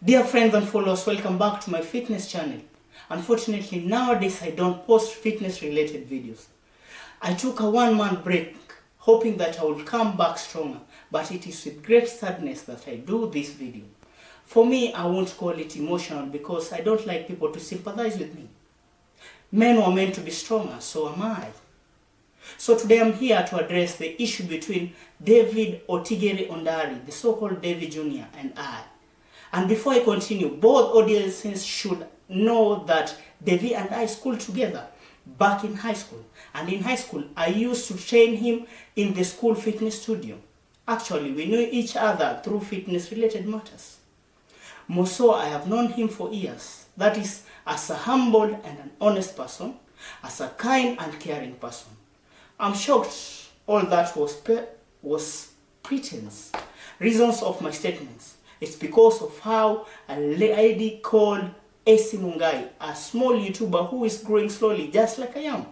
Dear friends and followers, welcome back to my fitness channel. Unfortunately, nowadays I don't post fitness related videos. I took a 1-month break, hoping that I would come back stronger, but it is with great sadness that I do this video. For me, I won't call it emotional because I don't like people to sympathize with me. Men were meant to be stronger, so am I. So today I'm here to address the issue between David Otigere Ondari, the so-called David Jr. and I. And before I continue, both audiences should know that David and I schooled together back in high school. And in high school, I used to train him in the school fitness studio. Actually, we knew each other through fitness-related matters. More so, I have known him for years. That is, as a humble and an honest person, as a kind and caring person. I'm shocked all that was pretense. Reasons of my statements. It's because of how a lady called AC Mungai, a small YouTuber who is growing slowly just like I am.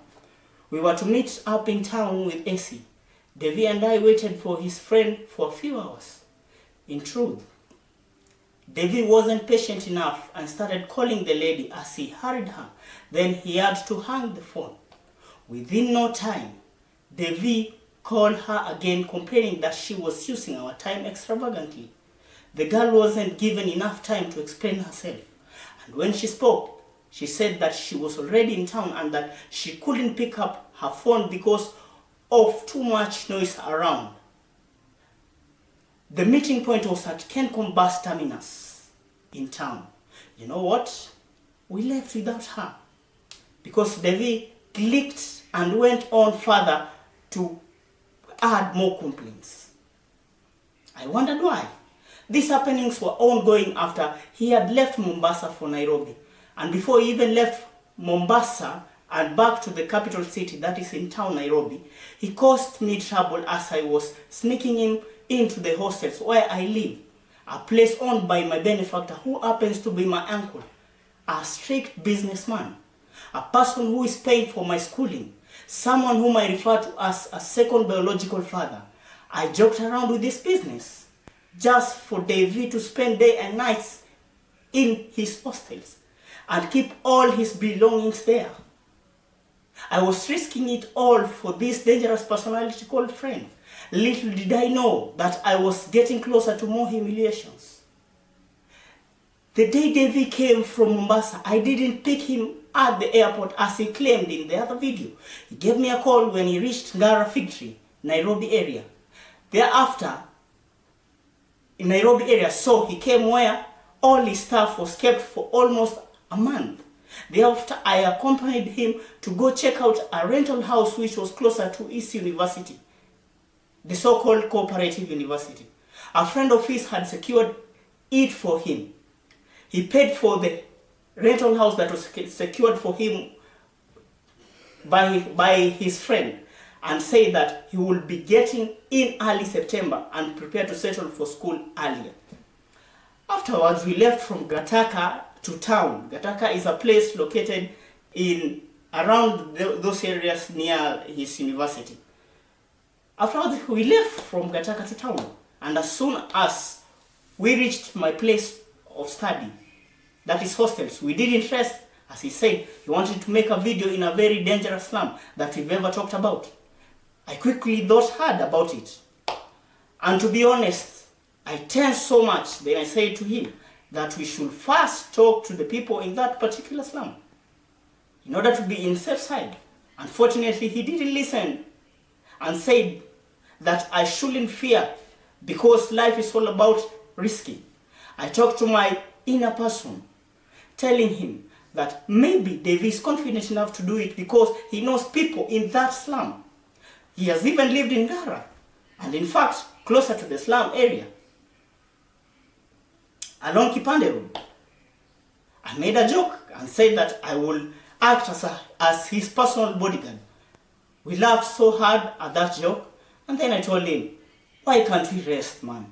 We were to meet up in town with AC. Devi and I waited for his friend for a few hours. In truth, Devi wasn't patient enough and started calling the lady as he hurried her. Then he had to hang the phone. Within no time, Devi called her again, complaining that she was using our time extravagantly. The girl wasn't given enough time to explain herself. And when she spoke, she said that she was already in town and that she couldn't pick up her phone because of too much noise around. The meeting point was at Kencom bus terminus in town. You know what? We left without her because Devi clicked and went on further to add more complaints. I wondered why. These happenings were ongoing after he had left Mombasa for Nairobi. And before he even left Mombasa and back to the capital city, that is in town Nairobi, he caused me trouble as I was sneaking him into the hostels where I live, a place owned by my benefactor who happens to be my uncle, a strict businessman, a person who is paying for my schooling, someone whom I refer to as a second biological father. I joked around with this business just for David to spend day and nights in his hostels and keep all his belongings there. I was risking it all for this dangerous personality called friend. Little did I know that I was getting closer to more humiliations. The day David came from Mombasa, I didn't pick him at the airport as he claimed in the other video. He gave me a call when he reached Ngara Fig Tree, Nairobi area. Thereafter, in Nairobi area, so he came where all his stuff was kept for almost a month. Thereafter, I accompanied him to go check out a rental house which was closer to East University, the so-called cooperative university. A friend of his had secured it for him. He paid for the rental house that was secured for him by his friend and said that he will be getting in early September and prepare to settle for school earlier. Afterwards, we left from Gataka to town. Gataka is a place located in around those areas near his university. Afterwards, we left from Gataka to town, and as soon as we reached my place of study, that is hostels, we didn't rest. As he said, he wanted to make a video in a very dangerous slum that we've ever talked about. I quickly thought hard about it. And to be honest, I tensed so much, then I said to him that we should first talk to the people in that particular slum in order to be in safe side. Unfortunately, he didn't listen and said that I shouldn't fear because life is all about risking. I talked to my inner person, telling him that maybe David is confident enough to do it because he knows people in that slum. He has even lived in Ngara, and in fact, closer to the slum area, along Kipande Road. I made a joke and said that I will act as his personal bodyguard. We laughed so hard at that joke, and then I told him, why can't we rest, man?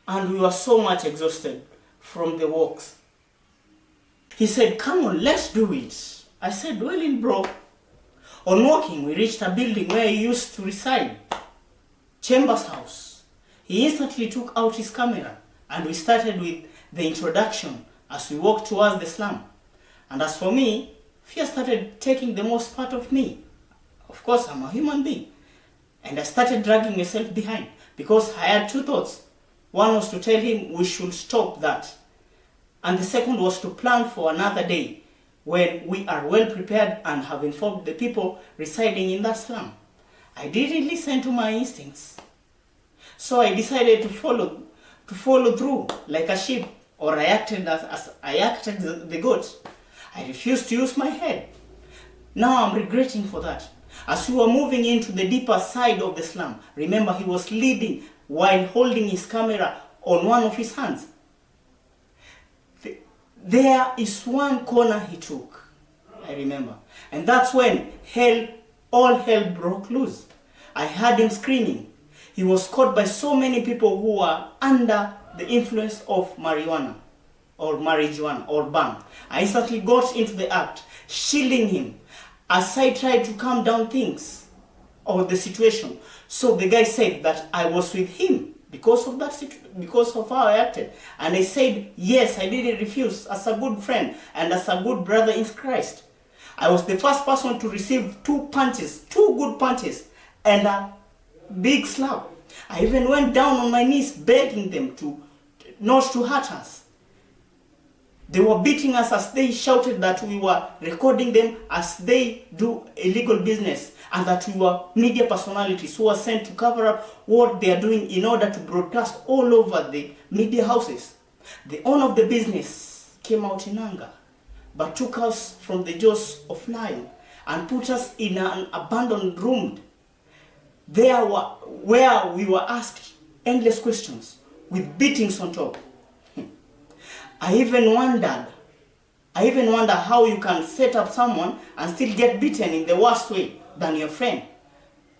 And we were so much exhausted from the walks. He said, come on, let's do it. I said, well in bro. On walking, we reached a building where he used to reside, Chambers House. He instantly took out his camera and we started with the introduction as we walked towards the slum. And as for me, fear started taking the most part of me. Of course, I'm a human being. And I started dragging myself behind because I had two thoughts. One was to tell him we should stop that. And the second was to plan for another day when we are well prepared and have informed the people residing in that slum. I didn't listen to my instincts. So I decided to follow through like a sheep, or I acted as I acted the goat. I refused to use my head. Now I'm regretting for that. As we were moving into the deeper side of the slum, remember he was leading while holding his camera on one of his hands. There is one corner he took, I remember. And that's when all hell broke loose. I heard him screaming. He was caught by so many people who were under the influence of marijuana or bang. I instantly got into the act, shielding him as I tried to calm down things or the situation. So the guy said that I was with him because of how I acted. And I said, yes, I didn't refuse as a good friend and as a good brother in Christ. I was the first person to receive two good punches, and a big slap. I even went down on my knees begging them not to hurt us. They were beating us as they shouted that we were recording them as they do illegal business, and that we were media personalities who were sent to cover up what they are doing in order to broadcast all over the media houses. The owner of the business came out in anger, but took us from the jaws of lion and put us in an abandoned room where we were asked endless questions with beatings on top. I even wonder how you can set up someone and still get beaten in the worst way than your friend.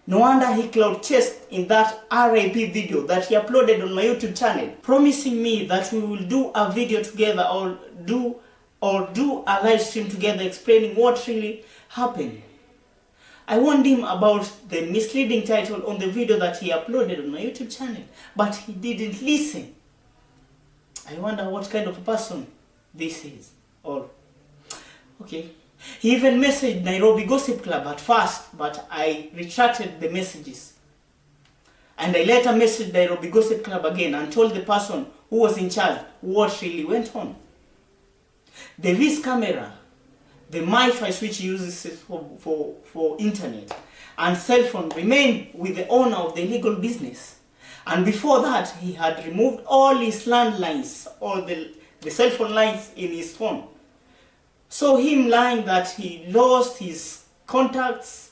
No wonder he cloud chased in that RIP video that he uploaded on my YouTube channel, promising me that we will do a video together or do a live stream together explaining what really happened. I warned him about the misleading title on the video that he uploaded on my YouTube channel, but he didn't listen. I wonder what kind of a person this is. Okay. He even messaged Nairobi Gossip Club at first, but I retracted the messages. And I later messaged Nairobi Gossip Club again and told the person who was in charge what really went on. The Vis camera, the MiFi switch he uses for internet, and cell phone remained with the owner of the illegal business. And before that, he had removed all his landlines, all the cell phone lines in his phone. So him lying that he lost his contacts,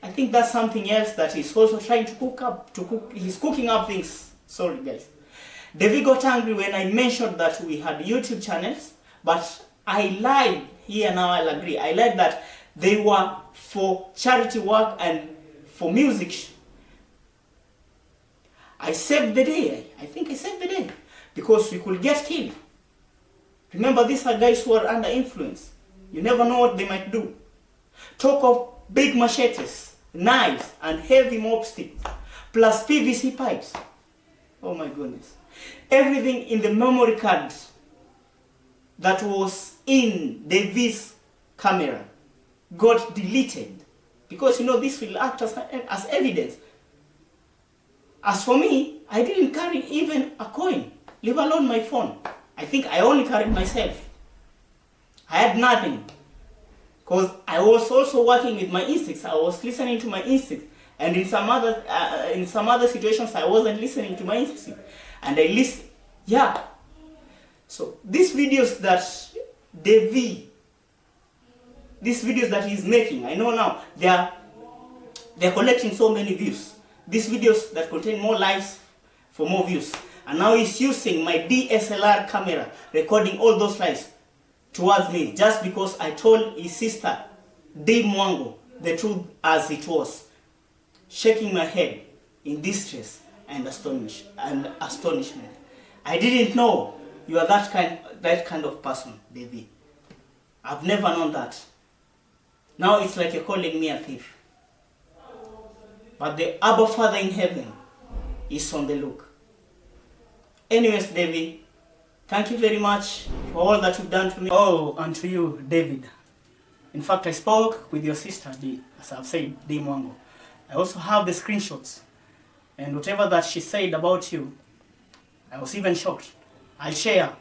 I think that's something else that he's also trying to cook up. He's cooking up things. Sorry guys. David got angry when I mentioned that we had YouTube channels, but I lied. Here now I'll agree. I lied that they were for charity work and for music. I saved the day. I think I saved the day because we could get killed. Remember, these are guys who are under influence. You never know what they might do. Talk of big machetes, knives, and heavy mop sticks, plus PVC pipes. Oh my goodness. Everything in the memory card that was in David's camera got deleted because this will act as evidence. As for me, I didn't carry even a coin, leave alone my phone. I think I only carried myself. I had nothing. Because I was also working with my instincts. I was listening to my instincts. And in some other situations, I wasn't listening to my instincts. And I listened. Yeah. So these videos that he's making, I know now, they're collecting so many views. These videos that contain more likes for more views. And now he's using my DSLR camera, recording all those lies towards me, just because I told his sister, D. Mwango, the truth as it was, shaking my head in distress and astonishment. I didn't know you are that kind of person, David. I've never known that. Now it's like you're calling me a thief. But the Abba Father in heaven is on the look. Anyways, David, Thank you very much for all that you've done for me. Oh, and to you, David. In fact, I spoke with your sister, as I've said, Dee Mwango. I also have the screenshots. And whatever that she said about you, I was even shocked. I'll share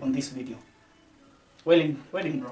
on this video. Well in, bro.